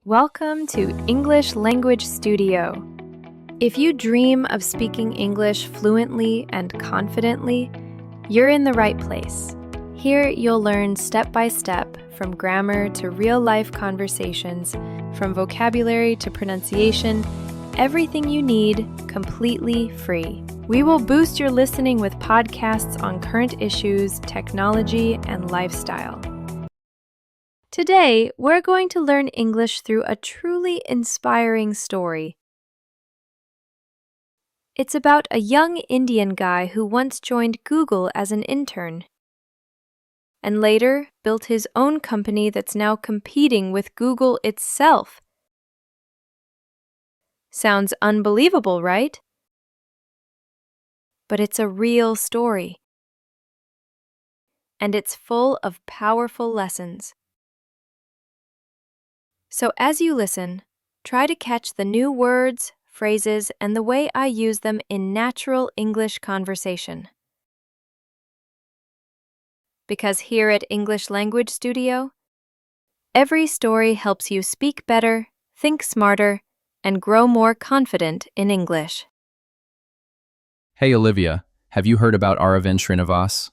Welcome to English Language Studio. If you dream of speaking English fluently and confidently, you're in the right place. Here you'll learn step by step, from grammar to real-life conversations, from vocabulary to pronunciation, everything you need completely free. We will boost your listening with podcasts on current issues, technology, and lifestyle. Today, we're going to learn English through a truly inspiring story. It's about a young Indian guy who once joined Google as an intern and later built his own company that's now competing with Google itself. Sounds unbelievable, right? But it's a real story, and it's full of powerful lessons. So as you listen, try to catch the new words, phrases, and the way I use them in natural English conversation. Because here at English Language Studio, every story helps you speak better, think smarter, and grow more confident in English. Hey Olivia, have you heard about Aravind Srinivas?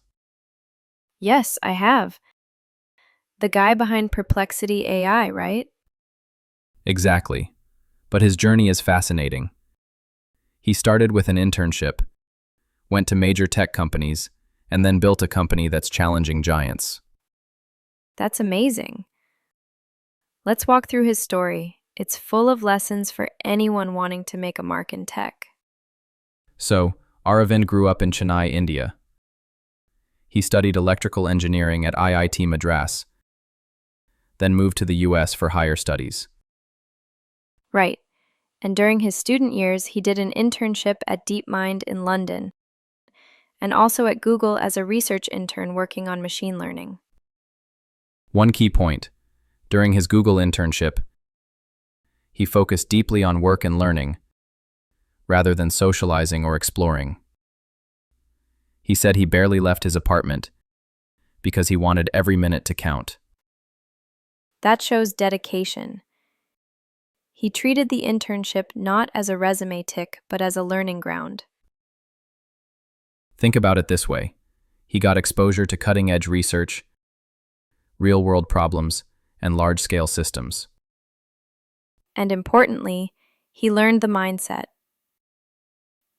Yes, I have. The guy behind Perplexity AI, right? Exactly. But his journey is fascinating. He started with an internship, went to major tech companies, and then built a company that's challenging giants. That's amazing. Let's walk through his story. It's full of lessons for anyone wanting to make a mark in tech. So, Aravind grew up in Chennai, India. He studied electrical engineering at IIT Madras, then moved to the US for higher studies. Right. And during his student years, he did an internship at DeepMind in London, and also at Google as a research intern working on machine learning. One key point: during his Google internship, he focused deeply on work and learning, rather than socializing or exploring. He said he barely left his apartment because he wanted every minute to count. That shows dedication. He treated the internship not as a resume tick, but as a learning ground. Think about it this way: he got exposure to cutting-edge research, real-world problems, and large-scale systems. And importantly, he learned the mindset.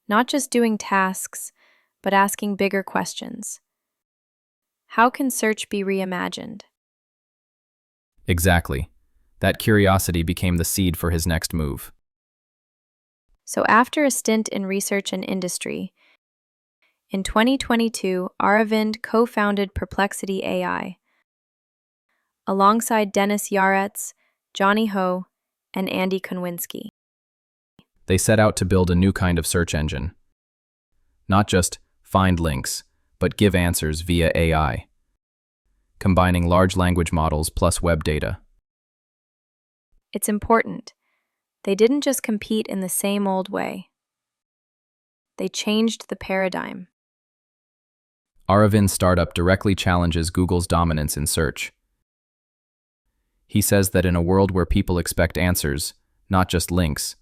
Not just doing tasks, but asking bigger questions. How can search be reimagined? Exactly. That curiosity became the seed for his next move. So after a stint in research and industry, in 2022, Aravind co-founded Perplexity AI, alongside Dennis Yaretz, Johnny Ho, and Andy Konwinski. They set out to build a new kind of search engine. Not just find links, but give answers via AI, combining large language models plus web data. It's important. They didn't just compete in the same old way. They changed the paradigm. Aravind's startup directly challenges Google's dominance in search. He says that in a world where people expect answers, not just links,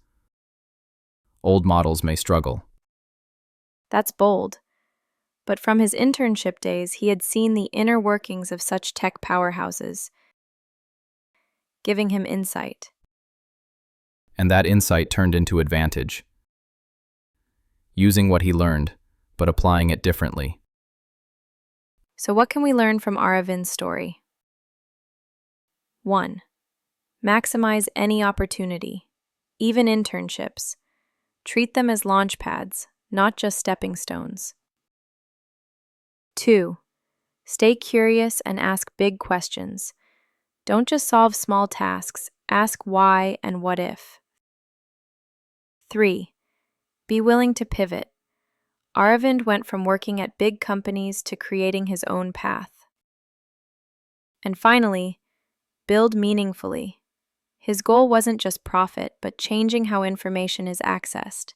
old models may struggle. That's bold. But from his internship days, he had seen the inner workings of such tech powerhouses, giving him insight. And that insight turned into advantage. Using what he learned, but applying it differently. So what can we learn from Aravind's story? 1. Maximize any opportunity, even internships. Treat them as launch pads, not just stepping stones. 2. Stay curious and ask big questions. Don't just solve small tasks, ask why and what if. 3. Be willing to pivot. Aravind went from working at big companies to creating his own path. And finally, build meaningfully. His goal wasn't just profit, but changing how information is accessed.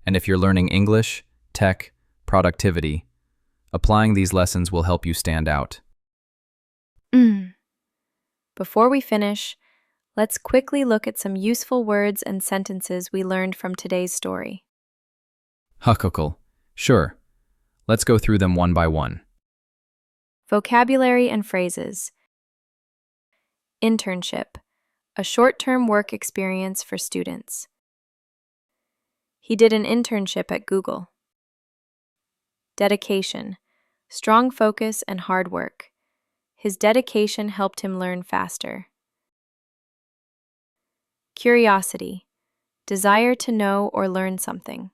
And if you're learning English, tech, productivity, applying these lessons will help you stand out. Before we finish, Let's quickly look at some useful words and sentences we learned from today's story. Huckle. Sure. Let's go through them one by one. Vocabulary and phrases. Internship, a short-term work experience for students. He did an internship at Google. Dedication, strong focus and hard work. His dedication helped him learn faster. Curiosity, desire to know or learn something.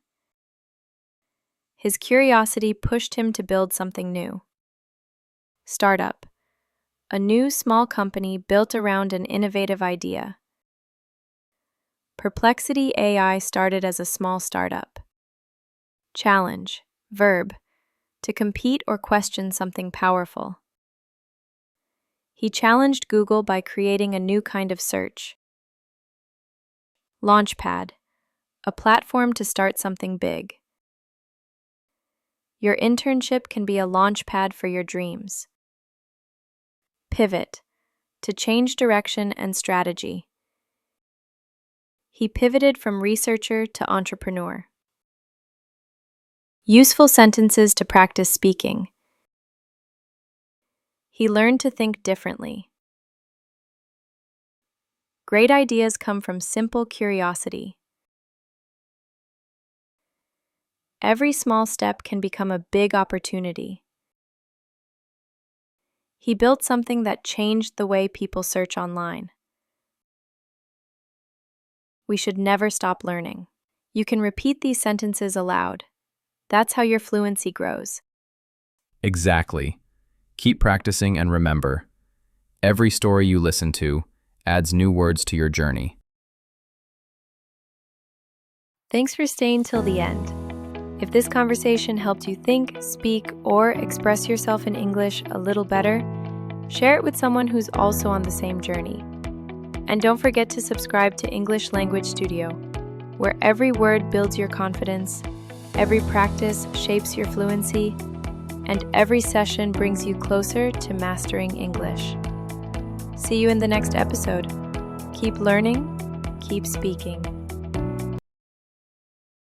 His curiosity pushed him to build something new. Startup, a new small company built around an innovative idea. Perplexity AI started as a small startup. Challenge, verb, to compete or question something powerful. He challenged Google by creating a new kind of search. Launchpad, a platform to start something big. Your internship can be a launchpad for your dreams. Pivot, to change direction and strategy. He pivoted from researcher to entrepreneur. Useful sentences to practice speaking. He learned to think differently. Great ideas come from simple curiosity. Every small step can become a big opportunity. He built something that changed the way people search online. We should never stop learning. You can repeat these sentences aloud. That's how your fluency grows. Exactly. Keep practicing and remember, every story you listen to adds new words to your journey. Thanks for staying till the end. If this conversation helped you think, speak, or express yourself in English a little better, share it with someone who's also on the same journey. And don't forget to subscribe to English Language Studio, where every word builds your confidence, every practice shapes your fluency, and every session brings you closer to mastering English. See you in the next episode. Keep learning, keep speaking.